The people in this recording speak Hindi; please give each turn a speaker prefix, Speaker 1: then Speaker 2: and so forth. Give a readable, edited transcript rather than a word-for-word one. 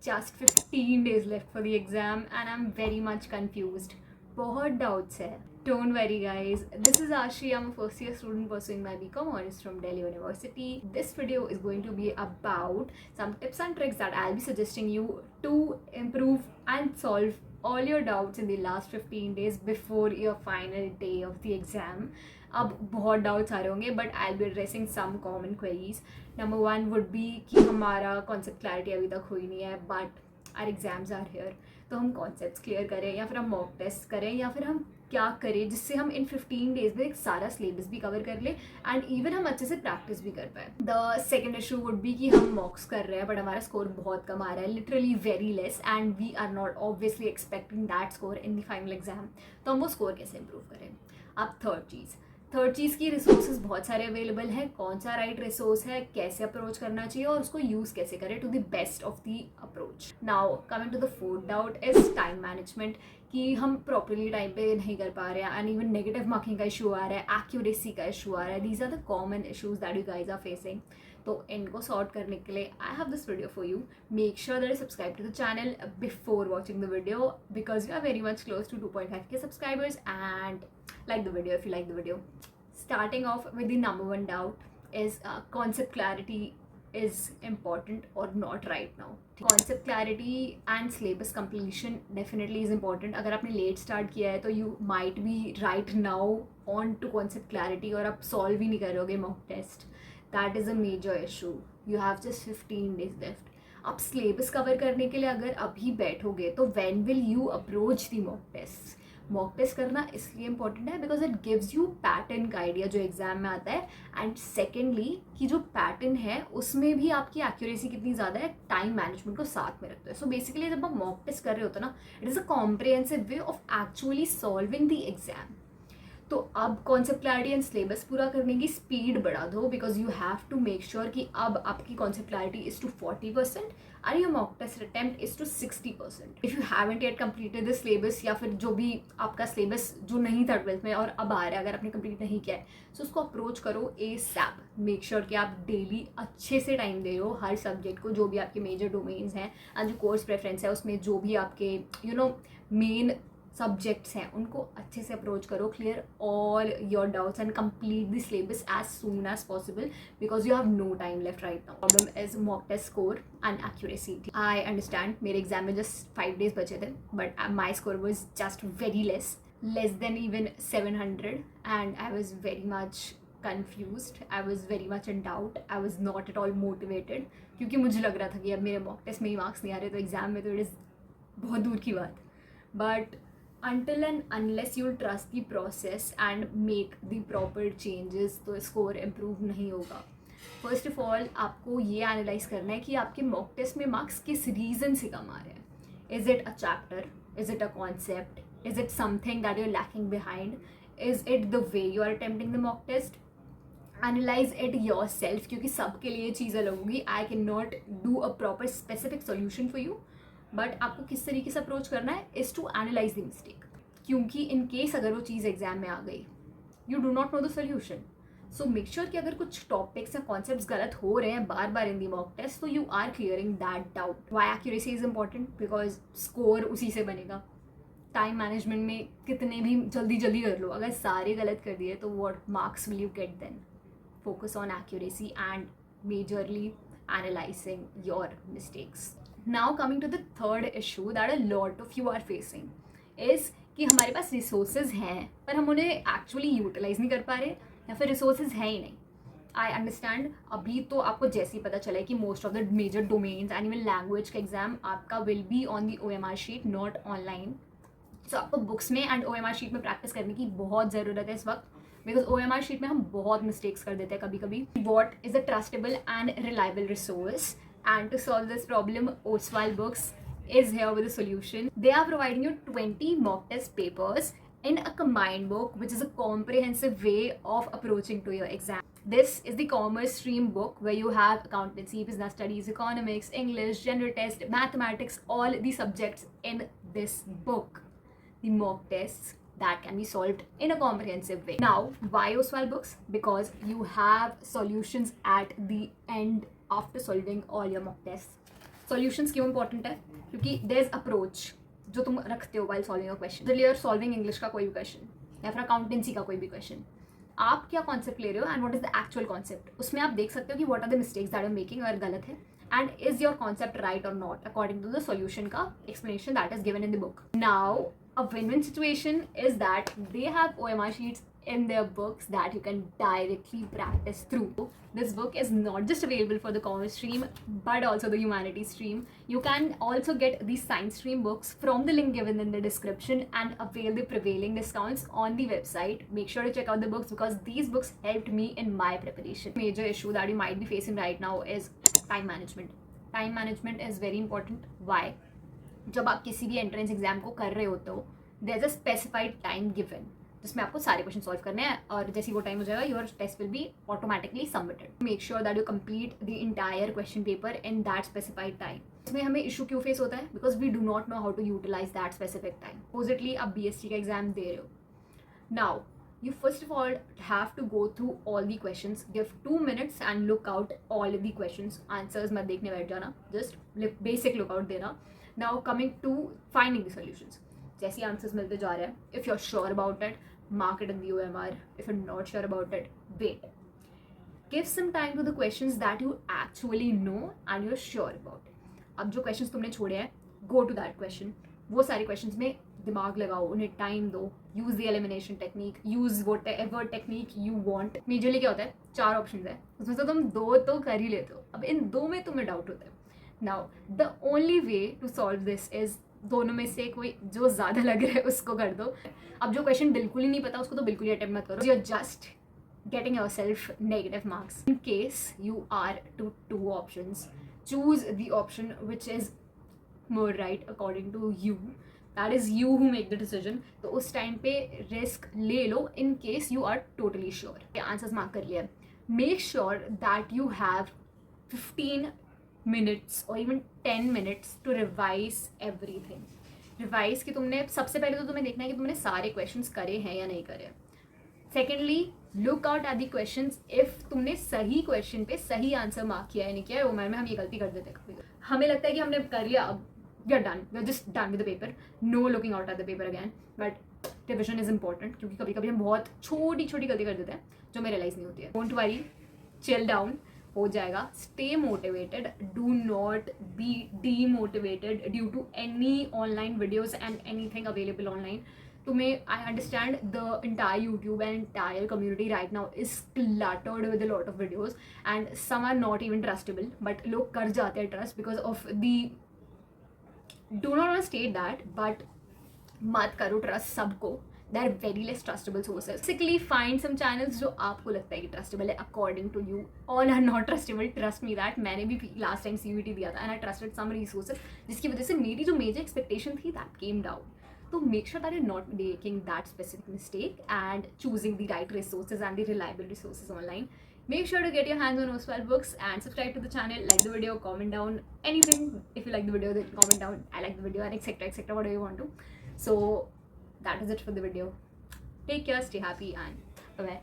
Speaker 1: just 15 days left for the exam and I'm very much confused. बहुत doubts है. Don't worry guys, this is Ashi. I'm a first year student pursuing my BCom honors from Delhi University. This video is going to be about some tips and tricks that I'll be suggesting you to improve and solve all your doubts in the last 15 days before your final day of the exam. अब बहुत डाउट्स आ रहे होंगे but I be addressing some common queries. Number one would be कि हमारा कॉन्सेप्ट क्लैरिटी अभी तक हुई नहीं है but our exams are here. तो हम कॉन्सेप्ट्स क्लियर करें या फिर हम मॉक टेस्ट करें या फिर हम क्या करें जिससे हम इन 15 डेज में एक सारा सिलेबस भी कवर कर ले एंड इवन हम अच्छे से प्रैक्टिस भी कर पाए. The second issue would be कि हम मॉक्स कर रहे हैं बट हमारा स्कोर बहुत कम आ रहा है, literally very less, and we are not obviously expecting that score in the final exam. तो हम वो स्कोर कैसे इंप्रूव करें. अब थर्ड चीज़ की रिसोर्सेज बहुत सारे अवेलेबल हैं. कौन सा राइट रिसोर्स है, कैसे अप्रोच करना चाहिए और उसको यूज़ कैसे करें to the best of the approach. Now coming to the fourth doubt is time management, कि हम प्रॉपरली टाइम पे नहीं कर पा रहे हैं एंड इवन नेगेटिव मार्किंग का इशू आ रहा है, एक्यूरेसी का इशू आ रहा है. These are the common issues that you guys are facing. तो इनको सॉर्ट करने के लिए I have this video for you. Make sure that you subscribe to the channel before watching the video because you are very much close to 2.5K subscribers and like the video if you like the video. Starting off with the number one doubt is concept clarity is important or not right now. Concept clarity and syllabus completion definitely is important. अगर आपने late start किया है तो you might be right now on to concept clarity और आप solve ही नहीं करोगे mock test. That is a major issue. You have just 15 days left. आप syllabus cover करने के लिए अगर अभी बैठोगे तो when will you approach the mock tests? Mock test करना इसलिए इंपॉर्टेंट है because it gives you pattern का आइडिया जो एग्जाम में आता है, एंड सेकेंडली कि जो पैटर्न है उसमें भी आपकी एक्यूरेसी कितनी ज़्यादा है, टाइम मैनेजमेंट को साथ में रखते हैं. सो बेसिकली जब आप मॉक टेस्ट कर रहे होते ना, it is a comprehensive way of actually solving the exam. तो अब कॉन्सेप्ट क्लैरिटी एंड सिलेबस पूरा करने की स्पीड बढ़ा दो because you have to make sure कि अब आपकी concept clarity is to 40% and your mock test attempt is to 60%. If you haven't yet completed the syllabus या फिर जो भी आपका सिलेबस जो नहीं था 12th में और अब आ रहा है, अगर आपने कंप्लीट नहीं किया है तो उसको अप्रोच करो ASAP. मेक श्योर कि आप डेली अच्छे से टाइम दे रहे हो हर सब्जेक्ट को, जो भी आपके मेजर डोमेन्स हैं एंड जो कोर्स प्रेफरेंस है उसमें जो भी आपके मेन सब्जेक्ट्स हैं उनको अच्छे से अप्रोच करो. Clear all your doubts and complete the syllabus as soon as possible because you have no time left right now. Problem is mock test score and accuracy. I understand मेरे एग्जाम में जस्ट 5 days बचे थे but my score was just very less than even 700 and I was very much confused. I was very much in doubt. I was not at all motivated क्योंकि मुझे लग रहा था कि अब मेरे मॉक टेस्ट में ही मार्क्स नहीं आ रहे तो एग्जाम में तो इट इज़ बहुत दूर की बात. But until and unless you trust the process and make the proper changes तो स्कोर इम्प्रूव नहीं होगा. फर्स्ट ऑफ ऑल आपको ये एनालाइज करना है कि आपके मॉक टेस्ट में मार्क्स किस रीज़न से कम आ रहे हैं. Is it a chapter, is it a concept, is it something that you are lacking behind, is it the way you are attempting the mock test. Analyse it yourself क्योंकि सबके लिए चीज़ अलग होगी. I can not do a proper specific solution for you but आपको किस तरीके से अप्रोच करना है is to analyse the mistake. क्योंकि इन केस अगर वो चीज़ एग्जाम में आ गई you do not know the solution. So make sure कि अगर कुछ टॉपिक्स या कॉन्सेप्ट्स गलत हो रहे हैं बार बार इन दी मॉक टेस्ट तो you are clearing that doubt. Why accuracy is important because score उसी से बनेगा. टाइम मैनेजमेंट में कितने भी जल्दी कर लो, अगर सारे गलत कर दिए तो what marks will you get then. Focus on accuracy and majorly analyzing your mistakes. Now coming to the third issue that a lot of you are facing is कि हमारे पास resources हैं पर हम उन्हें actually utilize नहीं कर पा रहे या फिर resources हैं ही नहीं. I understand अभी तो आपको जैसे ही पता चला है कि most of the major domains and even language का exam आपका will be on the OMR sheet not online. So आपको books में and OMR sheet में practice करने की बहुत ज़रूरत है इस वक्त बिकॉज OMR शीट में हम बहुत मिस्टेक्स कर देते हैं कभी कभी. What is a trustable and reliable resource and to solve this problem Oswal Books is here with a solution. They are providing you 20 mock test papers in a combined book which is a comprehensive way of approaching to your exam. This is the commerce stream book where you have accountancy, business studies, economics, English, general test, mathematics, all the subjects in this book. The mock tests that can be solved in a comprehensive way. Now, why Oswal Books? Because you have solutions at the end after solving all your mock tests. Solutions क्यों इंपॉर्टेंट है? क्योंकि देयर इज अप्रोच जो तुम रखते हो वाइल सॉल्विंग अ क्वेश्चन। यदि यू आर सॉल्विंग इंग्लिश का कोई भी क्वेश्चन या फिर अकाउंटेंसी का कोई भी क्वेश्चन, आप क्या कॉन्सेप्ट ले रहे हो and what is the actual concept, उसमें आप देख सकते हो कि what are the mistakes that are making, अगर गलत है, and is your concept right और not according to the solution का explanation that is given in the book. Now a win-win situation is that they have OMR sheets in their books that you can directly practice through. This book is not just available for the commerce stream but also the humanities stream. You can also get the science stream books from the link given in the description and avail the prevailing discounts on the website. Make sure to check out the books because these books helped me in my preparation. Major issue that you might be facing right now is time management. Time management is very important. Why? जब आप किसी भी एंट्रेंस एग्जाम को कर रहे होते हो, there is a specified time given जिसमें आपको सारे क्वेश्चन सॉल्व करने हैं, और जैसे वो टाइम हो जाएगा your test will be automatically submitted. Make sure that you complete the entire question paper in that specified time. इसमें हमें इशू क्यों फेस होता है? Because we do not know how to utilise that specific time. Oppositely आप BSc का एग्जाम दे रहे हो, now you first of all have to go through all the questions, give 2 minutes and look out all the questions, answers मत देखने बैठ जाना, just basic look out देना। Now coming to finding the solutions, जैसे आंसर्स मिलते जा रहे हैं, if you're sure about it, mark it in the OMR. If you're not sure about it, wait, give some time to the questions that you actually know and you're sure about. अब जो questions तुमने छोड़े हैं, go to that question, वो सारे questions में दिमाग लगाओ, उन्हें टाइम दो, use the elimination technique, use what ever technique you want. Majorly क्या होता है, 4 ऑप्शंस है, उसमें से तुम 2 तो कर ही लेते हो, अब इन 2 में तुम्हें डाउट होता है। Now the only way to solve this is दोनों में से कोई जो ज़्यादा लग रहा है उसको कर दो। अब जो क्वेश्चन बिल्कुल ही नहीं पता उसको तो बिल्कुल ही अटेम्प्ट मत करो, you are just getting yourself negative marks. In case you are to 2 options, choose the option which is more right according to you. That is you who make the decision. तो उस टाइम पे रिस्क ले लो in case you are totally sure. Answers mark कर लिया। Make sure that you have 15 minutes or even 10 minutes to revise everything. Revise कि तुमने सबसे पहले तो तुम्हें देखना है कि तुमने सारे क्वेश्चंस करे हैं या नहीं करे। Secondly look out at the questions, if तुमने सही क्वेश्चन पे सही आंसर मार्क किया है नहीं किया है। ओमर में हम ये गलती कर देते हैं, हमें लगता है कि हमने कर लिया, अब we are done, we are just done with the paper, no looking out at the paper again. But revision is important क्योंकि कभी कभी हम बहुत छोटी छोटी गलती कर देते हैं जो हमें रियलाइज नहीं होती है। डोंट वरी, चिल डाउन, हो जाएगा। Stay motivated, do not be demotivated due to any online videos and anything available online. तुम्हें, I understand the entire YouTube and entire community right now is cluttered with a lot of videos and some are not even trustable, but लोग कर जाते हैं trust because of the, do not want to state that, but मत करो trust सबको, they are very less trustable sources. Basically find some channels जो आपको लगता है कि trustable है according to you. All are not trustable, trust me that. मैंने भी last time CUET दिया था and I trusted some resources जिसकी वजह से मेरी जो major expectation थी that came down. So make sure that you're not making that specific mistake and choosing the right resources and the reliable resources online. Make sure to get your hands on OSWAL books and subscribe to the channel, like the video, comment down anything. If you like the video, then comment down I like the video and etc, whatever you want to. So that is it for the video. Take care, stay happy and bye bye.